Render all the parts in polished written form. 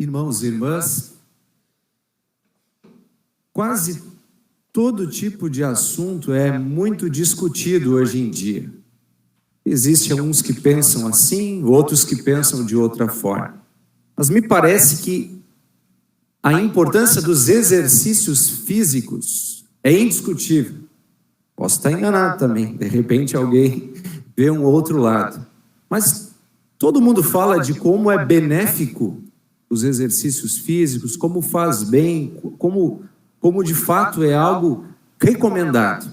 Irmãos e irmãs, quase todo tipo de assunto é muito discutido hoje em dia. Existem alguns que pensam assim, outros que pensam de outra forma. Mas me parece que a importância dos exercícios físicos é indiscutível. Posso estar enganado também, de repente alguém vê um outro lado. Mas todo mundo fala de como é benéfico os exercícios físicos, como faz bem, como de fato é algo recomendado.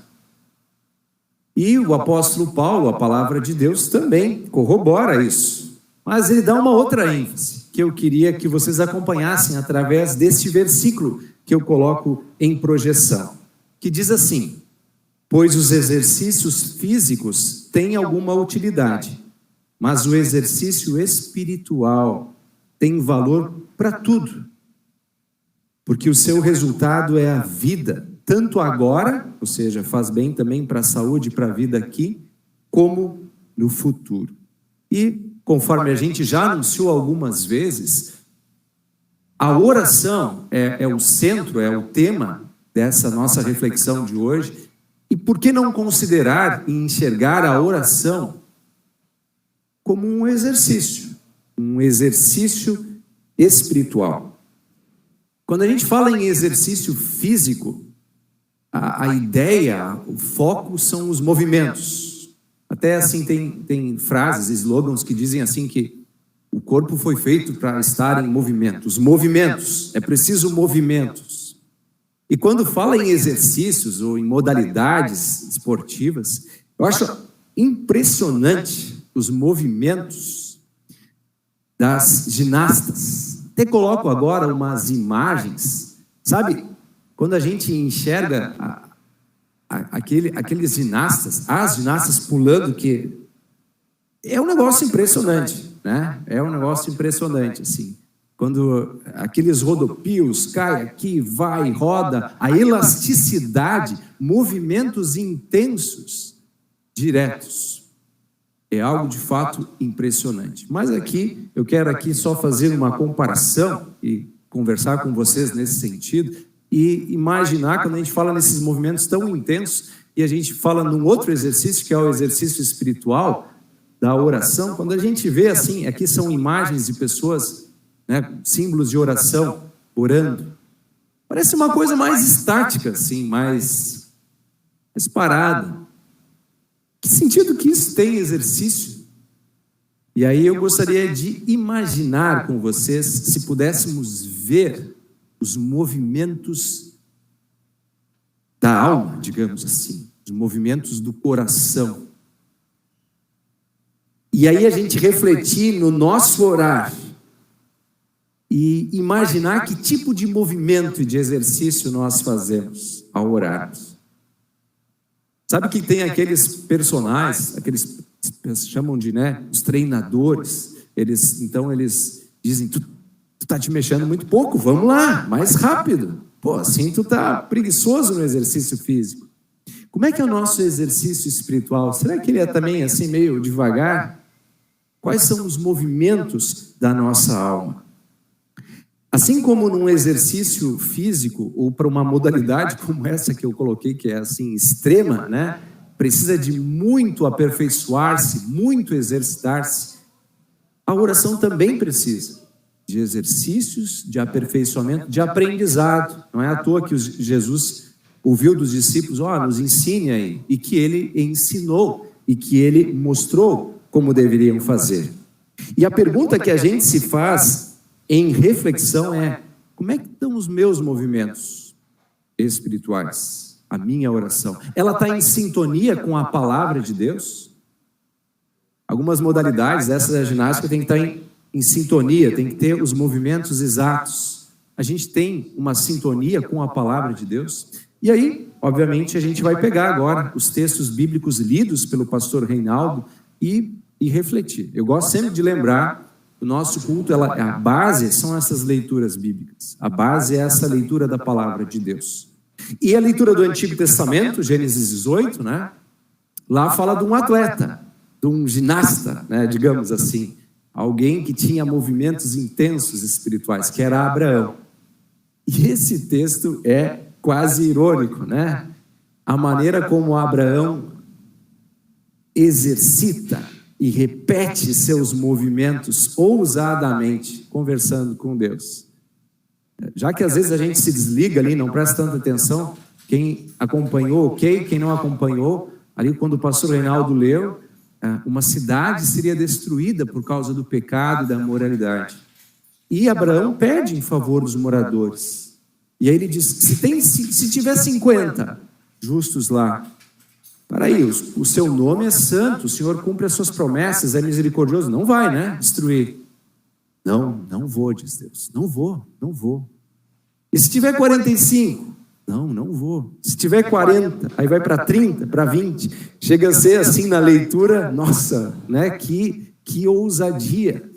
E o apóstolo Paulo, a palavra de Deus, também corrobora isso. Mas ele dá uma outra ênfase, que eu queria que vocês acompanhassem através deste versículo que eu coloco em projeção, que diz assim: pois os exercícios físicos têm alguma utilidade, mas o exercício espiritual tem valor para tudo, porque o seu resultado é a vida, tanto agora, ou seja, faz bem também para a saúde e para a vida aqui, como no futuro. E, conforme a gente já anunciou algumas vezes, a oração é o centro, é o tema dessa nossa reflexão de hoje. E por que não considerar e enxergar a oração como um exercício espiritual? Quando a gente fala em exercício físico, a ideia, o foco são os movimentos. Até assim tem frases, slogans que dizem assim que o corpo foi feito para estar em movimento. Os movimentos, é preciso movimentos. E quando fala em exercícios ou em modalidades esportivas, eu acho impressionante os movimentos das ginastas. Até coloco agora umas imagens, sabe? Quando a gente enxerga aqueles ginastas, as ginastas pulando, que é um negócio impressionante, né? É um negócio impressionante, assim. Quando aqueles rodopios caem aqui, vai, roda, a elasticidade, movimentos intensos, diretos. É algo de fato impressionante. Mas aqui, eu quero aqui só fazer uma comparação e conversar com vocês nesse sentido e imaginar quando a gente fala nesses movimentos tão intensos e a gente fala num outro exercício, que é o exercício espiritual da oração, quando a gente vê assim, aqui são imagens de pessoas, né, símbolos de oração, orando. Parece uma coisa mais estática, assim, mais parada. Que sentido que isso tem, exercício? E aí eu gostaria de imaginar com vocês, se pudéssemos ver os movimentos da alma, digamos assim, os movimentos do coração. E aí a gente refletir no nosso orar e imaginar que tipo de movimento e de exercício nós fazemos ao orarmos. Sabe que tem aqueles personagens, aqueles chamam de, né, os treinadores, então eles dizem, tu tá te mexendo muito pouco, vamos lá, mais rápido. Pô, assim tu tá preguiçoso no exercício físico. Como é que é o nosso exercício espiritual? Será que ele é também assim meio devagar? Quais são os movimentos da nossa alma? Assim como num exercício físico, ou para uma modalidade como essa que eu coloquei, que é assim extrema, né? Precisa de muito aperfeiçoar-se, muito exercitar-se. A oração também precisa de exercícios, de aperfeiçoamento, de aprendizado. Não é à toa que Jesus ouviu dos discípulos, nos ensine aí, e que ele ensinou, e que ele mostrou como deveriam fazer. E a pergunta que a gente se faz em reflexão é: como é que estão os meus movimentos espirituais? A minha oração, ela está em sintonia com a palavra de Deus? Algumas modalidades dessa da ginástica tem que estar em sintonia, tem que ter os movimentos exatos. A gente tem uma sintonia com a palavra de Deus? E aí, obviamente, a gente vai pegar agora os textos bíblicos lidos pelo pastor Reinaldo e refletir. Eu gosto sempre de lembrar, o nosso culto, a base são essas leituras bíblicas. A base é essa leitura da palavra de Deus. E a leitura do Antigo Testamento, Gênesis 18, né? Lá fala de um atleta, de um ginasta, né, digamos assim. alguém que tinha movimentos intensos espirituais, que era Abraão. E esse texto é quase irônico, né? A maneira como Abraão exercita e repete seus movimentos ousadamente, conversando com Deus. Já que às vezes a gente se desliga ali, não presta tanta atenção, quem acompanhou, ok, quem não acompanhou, ali quando o pastor Reinaldo leu, uma cidade seria destruída por causa do pecado e da imoralidade. E Abraão pede em favor dos moradores. E aí ele diz, se tiver 50 justos lá, para aí, o seu nome é santo, o Senhor cumpre as suas promessas, é misericordioso, não vai, né, destruir. Não vou, diz Deus, não vou. E se tiver 45? Não vou. Se tiver 40, aí vai para 30, para 20, chega a ser assim na leitura, nossa, né, que ousadia.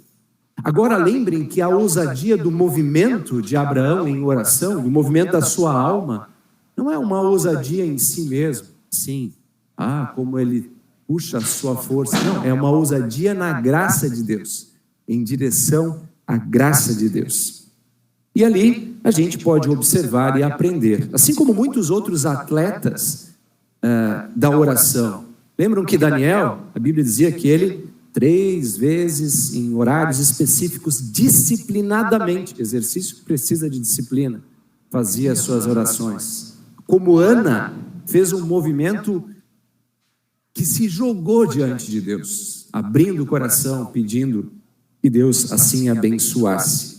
Agora lembrem que a ousadia do movimento de Abraão em oração, do movimento da sua alma, não é uma ousadia em si mesmo, sim, como ele puxa a sua força, não, é uma ousadia na graça de Deus, em direção à graça de Deus. E ali a gente pode observar e aprender, assim como muitos outros atletas da oração. Lembram que Daniel, a Bíblia dizia que ele 3 vezes em horários específicos, disciplinadamente, exercício precisa de disciplina, fazia as suas orações. Como Ana fez um movimento que se jogou diante de Deus, abrindo o coração, pedindo que Deus assim abençoasse.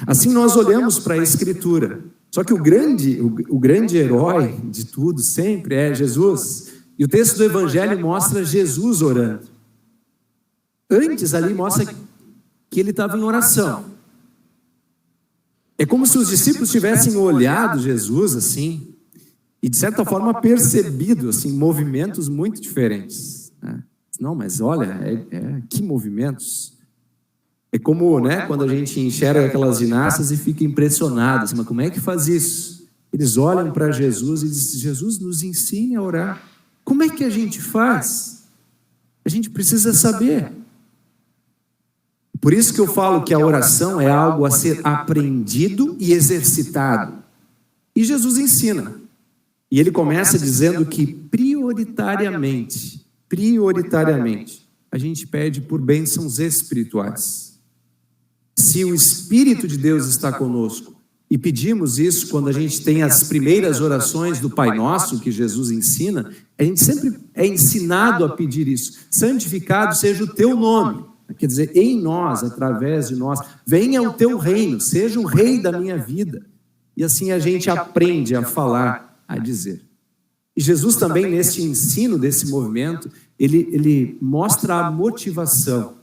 Assim nós olhamos para a Escritura, só que o grande herói de tudo sempre é Jesus, e o texto do Evangelho mostra Jesus orando. Antes ali mostra que ele estava em oração. É como se os discípulos tivessem olhado Jesus assim, e de certa forma percebido assim, movimentos muito diferentes. Não, mas olha, que movimentos. É como, né, quando a gente enxerga aquelas ginastas e fica impressionado, assim, mas como é que faz isso? Eles olham para Jesus e dizem, Jesus, nos ensine a orar. Como é que a gente faz? A gente precisa saber. Por isso que eu falo que a oração é algo a ser aprendido e exercitado. E Jesus ensina. E ele começa dizendo que prioritariamente, a gente pede por bênçãos espirituais. Se o Espírito de Deus está conosco, e pedimos isso quando a gente tem as primeiras orações do Pai Nosso, que Jesus ensina, a gente sempre é ensinado a pedir isso. Santificado seja o teu nome. Quer dizer, em nós, através de nós, venha o teu reino, seja o rei da minha vida. E assim a gente aprende a falar, a dizer. E Jesus também, neste ensino desse movimento, ele mostra a motivação.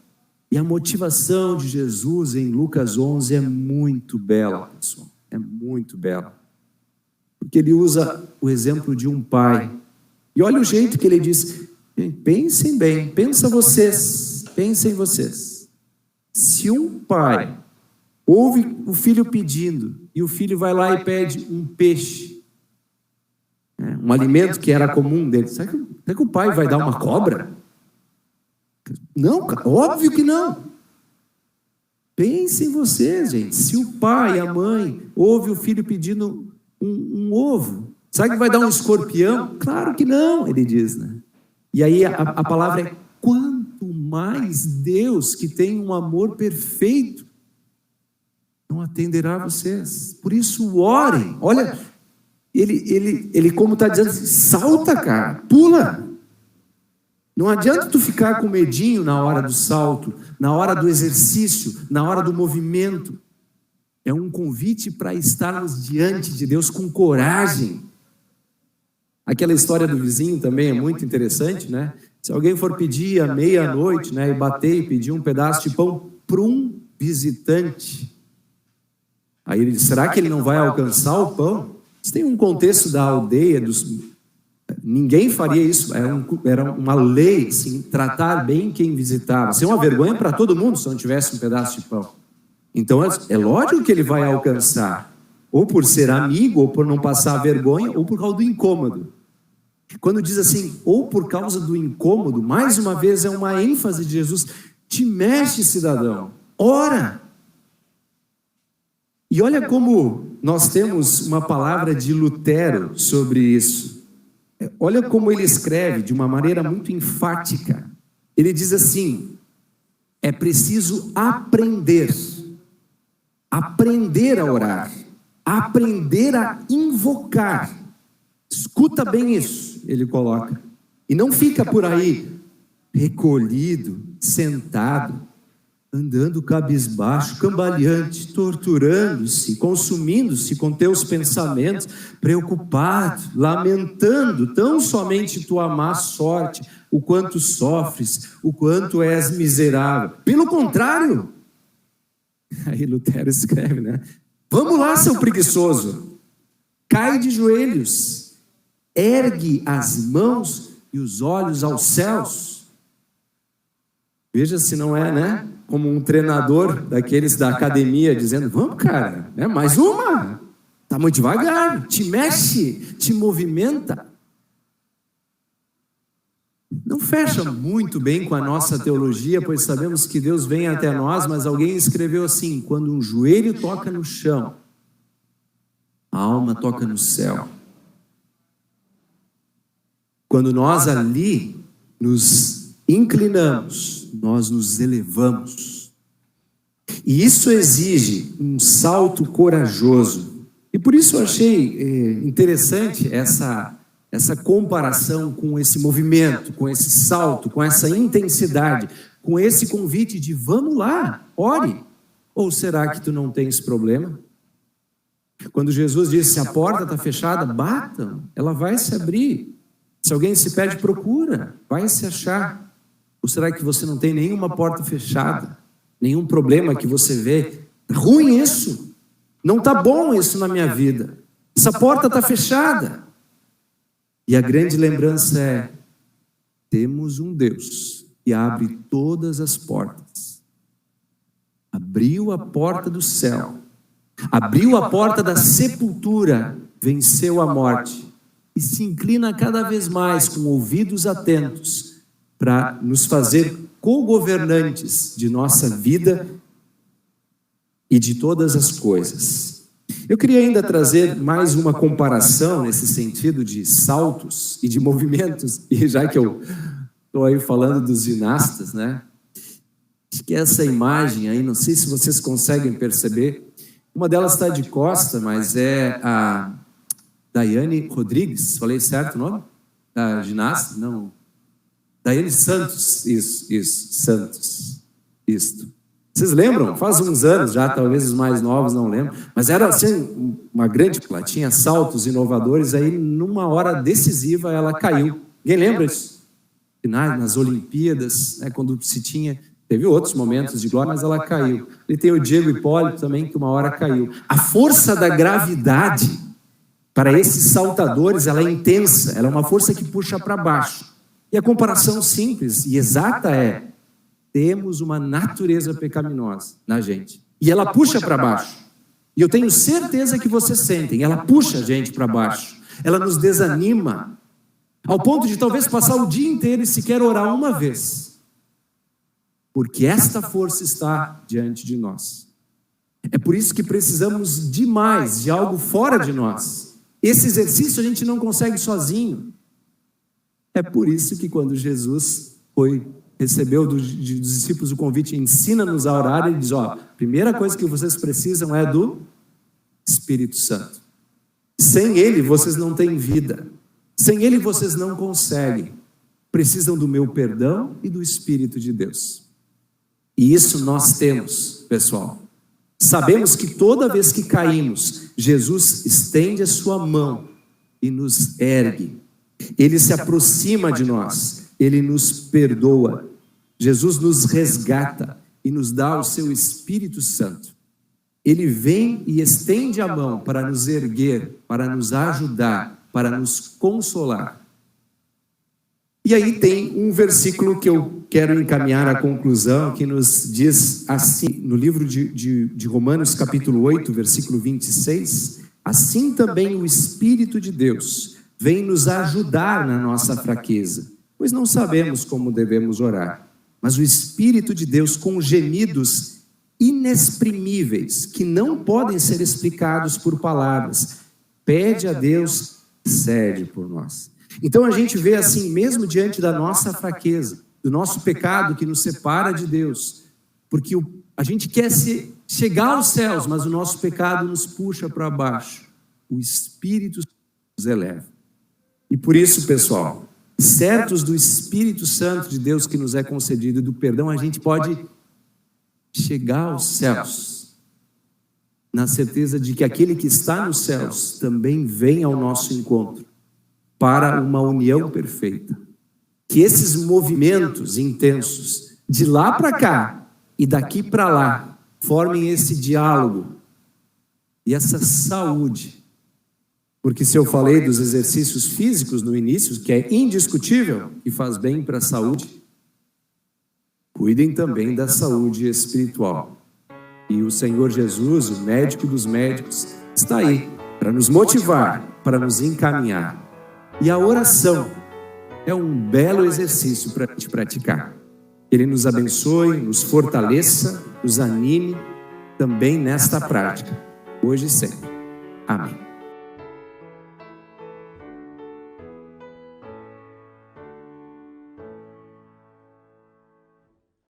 E a motivação de Jesus em Lucas 11 é muito bela, pessoal. É muito bela. Porque ele usa o exemplo de um pai. E olha o jeito que ele diz, pensem bem, pensem vocês. Se um pai ouve o filho pedindo, e o filho vai lá e pede um peixe, um alimento que era comum dele, será que o pai vai dar uma cobra? Não, óbvio que não. Pensem vocês, gente. Se o pai e a mãe ouve o filho pedindo um ovo, será que vai dar um escorpião? Claro que não, ele diz, né? E aí a palavra é quanto mais Deus, que tem um amor perfeito, não atenderá vocês. Por isso orem. Olha, ele como está dizendo, salta, cara, pula. Não adianta tu ficar com medinho na hora do salto, na hora do exercício, na hora do movimento. É um convite para estarmos diante de Deus com coragem. Aquela história do vizinho também é muito interessante, né? Se alguém for pedir à meia-noite, né, e bater e pedir um pedaço de pão para um visitante, aí ele diz, será que ele não vai alcançar o pão? Isso tem um contexto da aldeia, ninguém faria isso, era uma lei, assim, tratar bem quem visitava. Isso é uma vergonha para todo mundo se não tivesse um pedaço de pão. Então é lógico que ele vai alcançar, ou por ser amigo, ou por não passar vergonha, ou por causa do incômodo. Quando diz assim, ou por causa do incômodo, mais uma vez é uma ênfase de Jesus, Te mexe, cidadão. Ora. E olha como nós temos uma palavra de Lutero sobre isso. Olha como ele escreve de uma maneira muito enfática. Ele diz assim: é preciso aprender a orar, aprender a invocar. Escuta bem isso, ele coloca. E não fica por aí recolhido, sentado, andando cabisbaixo, cambaleante, torturando-se, consumindo-se com teus pensamentos, preocupado, lamentando tão somente tua má sorte, o quanto sofres, o quanto és miserável. Pelo contrário, aí Lutero escreve, né? Vamos lá, seu preguiçoso, cai de joelhos, ergue as mãos e os olhos aos céus. Veja se não é, né? Como um treinador daqueles da academia dizendo: vamos, cara, né? Mais uma. Tá muito devagar, te mexe, te movimenta. Não fecha muito bem com a nossa teologia, pois sabemos que Deus vem até nós, mas alguém escreveu assim: quando um joelho toca no chão, a alma toca no céu. Quando nós ali nos inclinamos, nós nos elevamos. E isso exige um salto corajoso. E por isso eu achei interessante essa comparação com esse movimento, com esse salto, com essa intensidade, com esse convite de vamos lá, ore. Ou será que tu não tens problema? Quando Jesus disse: se a porta está fechada, batam, ela vai se abrir. Se alguém se pede, procura, vai se achar. Ou será que você não tem nenhuma porta fechada? Nenhum problema que você vê? Ruim isso. Não está bom isso na minha vida. Essa porta está fechada. E a grande lembrança é: temos um Deus que abre todas as portas. Abriu a porta do céu. Abriu a porta da sepultura. Venceu a morte. E se inclina cada vez mais com ouvidos atentos para nos fazer co-governantes de nossa vida e de todas as coisas. Eu queria ainda trazer mais uma comparação nesse sentido de saltos e de movimentos, e já que eu estou aí falando dos ginastas, né? Acho que essa imagem aí, não sei se vocês conseguem perceber, uma delas está de costa, mas é a Daiane Rodrigues, falei certo o nome? Da ginasta? Não. Daiane Santos, isso, Santos, isto. Vocês lembram? Faz uns anos já, talvez os mais novos não lembram, mas era assim, uma grande, ela tinha saltos inovadores, aí numa hora decisiva ela caiu. Ninguém lembra disso? Nas Olimpíadas, né, quando se tinha, teve outros momentos de glória, mas ela caiu. E tem o Diego Hipólito também, que uma hora caiu. A força da gravidade para esses saltadores, ela é intensa, ela é uma força que puxa para baixo. E a comparação simples e exata é: temos uma natureza pecaminosa na gente. E ela puxa para baixo. E eu tenho certeza que vocês sentem, ela puxa a gente para baixo. Ela nos desanima, ao ponto de talvez passar o dia inteiro e sequer orar uma vez. Porque esta força está diante de nós. É por isso que precisamos demais de algo fora de nós. Esse exercício a gente não consegue sozinho. É por isso que quando Jesus recebeu dos discípulos o convite, ensina-nos a orar, ele diz: ó, primeira coisa que vocês precisam é do Espírito Santo. Sem ele vocês não têm vida. Sem ele vocês não conseguem. Precisam do meu perdão e do Espírito de Deus. E isso nós temos, pessoal. Sabemos que toda vez que caímos, Jesus estende a sua mão e nos ergue. Ele se aproxima de nós, ele nos perdoa. Jesus nos resgata e nos dá o seu Espírito Santo. Ele vem e estende a mão para nos erguer, para nos ajudar, para nos consolar. E aí tem um versículo que eu quero encaminhar à conclusão, que nos diz assim, no livro de Romanos, capítulo 8, versículo 26, assim também o Espírito de Deus vem nos ajudar na nossa fraqueza, pois não sabemos como devemos orar. mas o Espírito de Deus com gemidos inexprimíveis, que não podem ser explicados por palavras, pede a Deus, cede por nós. Então a gente vê assim, mesmo diante da nossa fraqueza, do nosso pecado que nos separa de Deus, porque a gente quer chegar aos céus, mas o nosso pecado nos puxa para baixo. O Espírito nos eleva. E por isso, pessoal, certos do Espírito Santo de Deus que nos é concedido e do perdão, a gente pode chegar aos céus, na certeza de que aquele que está nos céus também vem ao nosso encontro para uma união perfeita. Que esses movimentos intensos, de lá para cá e daqui para lá, formem esse diálogo e essa saúde. Porque se eu falei dos exercícios físicos no início, que é indiscutível e faz bem para a saúde, cuidem também da saúde espiritual. E o Senhor Jesus, o médico dos médicos, está aí para nos motivar, para nos encaminhar. E a oração é um belo exercício para a gente praticar. Ele nos abençoe, nos fortaleça, nos anime também nesta prática, hoje e sempre. Amém.